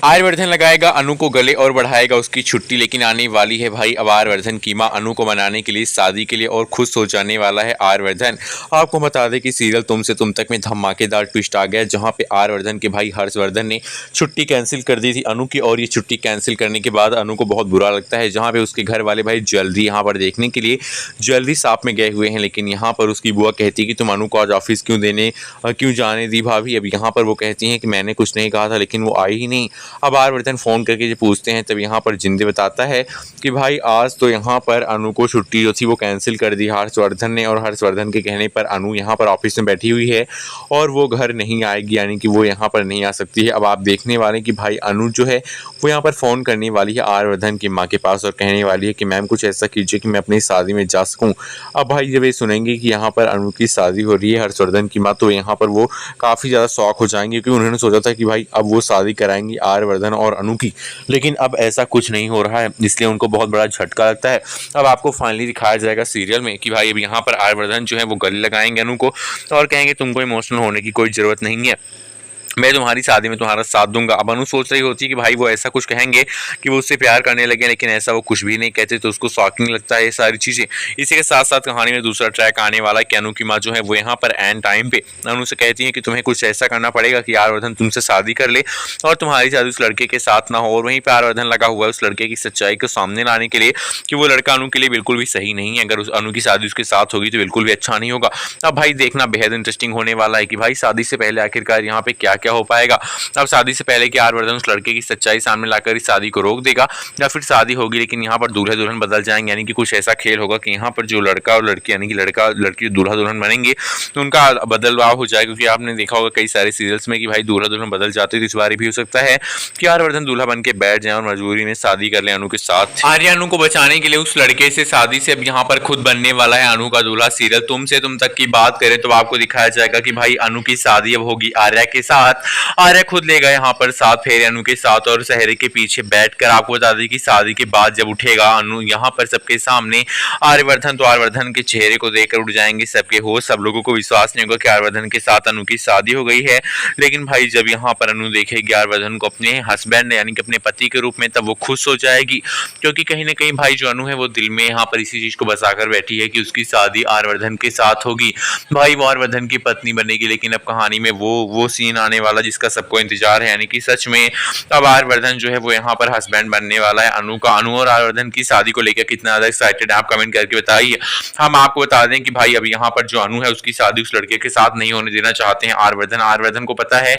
आर्यवर्धन लगाएगा अनु को गले और बढ़ाएगा उसकी छुट्टी, लेकिन आने वाली है भाई अब आर्यवर्धन की मां अनु को मनाने के लिए शादी के लिए और खुश हो जाने वाला है आर्यवर्धन। आपको बता दें कि सीरियल तुमसे तुम तक में धमाकेदार ट्विस्ट आ गया, जहां पे आर्यवर्धन के भाई हर्षवर्धन ने छुट्टी कैंसिल कर दी थी अनु की, और ये छुट्टी कैंसिल करने के बाद अनु को बहुत बुरा लगता है। जहाँ पे उसके घर वाले भाई ज्वेलरी यहाँ पर देखने के लिए ज्वेलरी शॉप में गए हुए हैं, लेकिन यहाँ पर उसकी बुआ कहती है कि तुम अनु को आज ऑफिस क्यों जाने दी भाभी। अब यहाँ पर वो कहती हैं कि मैंने कुछ नहीं कहा था, लेकिन वो आई ही नहीं। अब आर्यवर्धन फ़ोन करके जो पूछते हैं, तब यहाँ पर जिंदे बताता है कि भाई आज तो यहाँ पर अनु को छुट्टी जो थी वो कैंसिल कर दी हर्षवर्धन ने, और हर्षवर्धन के कहने पर अनु यहाँ पर ऑफिस में बैठी हुई है और वो घर नहीं आएगी, यानी कि वो यहाँ पर नहीं आ सकती है। अब आप देखने वाले कि भाई अनु जो है वो यहाँ पर फ़ोन करने वाली है आर्यवर्धन की माँ के पास और कहने वाली है कि मैम कुछ ऐसा कीजिए कि मैं अपनी शादी में जा सकूँ। अब भाई जब ये सुनेंगे कि यहाँ पर अनु की शादी हो रही है हर्षवर्धन की माँ, तो यहाँ पर वो काफ़ी ज़्यादा शौक हो जाएंगे, क्योंकि उन्होंने सोचा था कि भाई अब वो शादी कराएंगी आर्यवर्धन और अनु की, लेकिन अब ऐसा कुछ नहीं हो रहा है, इसलिए उनको बहुत बड़ा झटका लगता है। अब आपको फाइनली दिखाया जाएगा सीरियल में कि भाई अब यहाँ पर आर्यवर्धन जो है वो गले लगाएंगे अनु को और कहेंगे तुमको इमोशनल होने की कोई ज़रूरत नहीं है, मैं तुम्हारी शादी में तुम्हारा साथ दूंगा। अब अनु सोच रही होती है कि भाई वो ऐसा कुछ कहेंगे कि वो उससे प्यार करने लगे, लेकिन ऐसा वो कुछ भी नहीं कहते, तो उसको शॉकिंग लगता है ये सारी चीज़ें। इसी के साथ साथ कहानी में दूसरा ट्रैक आने वाला है कि अनु की माँ जो है वो यहाँ पर एंड टाइम पे अनु से कहती है कि तुम्हें कुछ ऐसा करना पड़ेगा कि आर्यवर्धन तुमसे शादी कर ले और तुम्हारी शादी उस लड़के के साथ ना हो। और वहीं पर आर्यवर्धन लगा हुआ है उस लड़के की सच्चाई को सामने लाने के लिए कि वो लड़का अनु के लिए बिल्कुल भी सही नहीं है, अगर उस अनु की शादी उसके साथ होगी तो बिल्कुल भी अच्छा नहीं होगा। अब भाई देखना बेहद इंटरेस्टिंग होने वाला है कि भाई शादी से पहले आखिरकार यहाँ पे क्या क्या हो पाएगा। अब शादी से पहले कि आर्यवर्धन उस लड़के की सच्चाई सामने लाकर इस शादी को रोक देगा, या फिर शादी होगी लेकिन यहाँ पर दूल्हा दुल्हन बदल जाएंगे, यानी कि कुछ ऐसा खेल होगा कि यहाँ पर जो लड़का और लड़की यानी कि लड़का लड़की दूल्हा दुल्हन बनेंगे तो उनका बदलाव हो जाएगा। क्योंकि आपने देखा होगा कई सारे सीरियल्स में कि भाई दूल्हा दुल्हन बदल जाते, तो इस बार भी हो सकता है कि आर्यवर्धन दूल्हा बन के बैठ जाए और मजबूरी में शादी कर ले अनु के साथ। आर्या अनु को बचाने के लिए उस लड़के से शादी से अब यहाँ पर खुद बनने वाला है अनु का दूल्हा। सीरियल तुमसे तुम तक की बात करें तो आपको दिखाया जाएगा कि भाई अनु की शादी अब होगी आर्या के साथ। आर्या खुद लेगा यहाँ पर साथ फेरे अनु के साथ और सहरे के पीछे बैठकर आपको बता दें कि शादी के बाद जब उठेगा अनु यहाँ पर सबके सामने आर्यवर्धन, तो आर्यवर्धन के चेहरे को देखकर उठ जाएंगे सबके होश। सब लोगों को विश्वास नहीं होगा कि आर्यवर्धन के साथ अनु की शादी हो गई है, लेकिन भाई जब यहाँ पर अनु देखेगी आर्यवर्धन को अपने हस्बैंड यानी कि अपने पति के रूप में, तब वो खुश हो जाएगी। क्योंकि कहीं ना कहीं भाई जो अनु है वो दिल में यहाँ पर इसी चीज को बसाकर बैठी है कि उसकी शादी आर्यवर्धन के साथ होगी, भाई वो आर्यवर्धन की पत्नी बनेगी। लेकिन अब कहानी में वो सीन आने वाला जिसका सबको इंतजार है, यानी कि सच में अब आर्यवर्धन जो है वो यहाँ पर हस्बैंड बनने वाला है अनु का। अनु और आर्यवर्धन की शादी को लेकर कितना ज्यादा एक्साइटेड है आप कमेंट करके बताइए। हम आपको बता दें कि भाई अब यहाँ पर जो अनु है उसकी शादी उस लड़के के साथ नहीं होने देना चाहते हैं आर्यवर्धन। आर्यवर्धन को पता है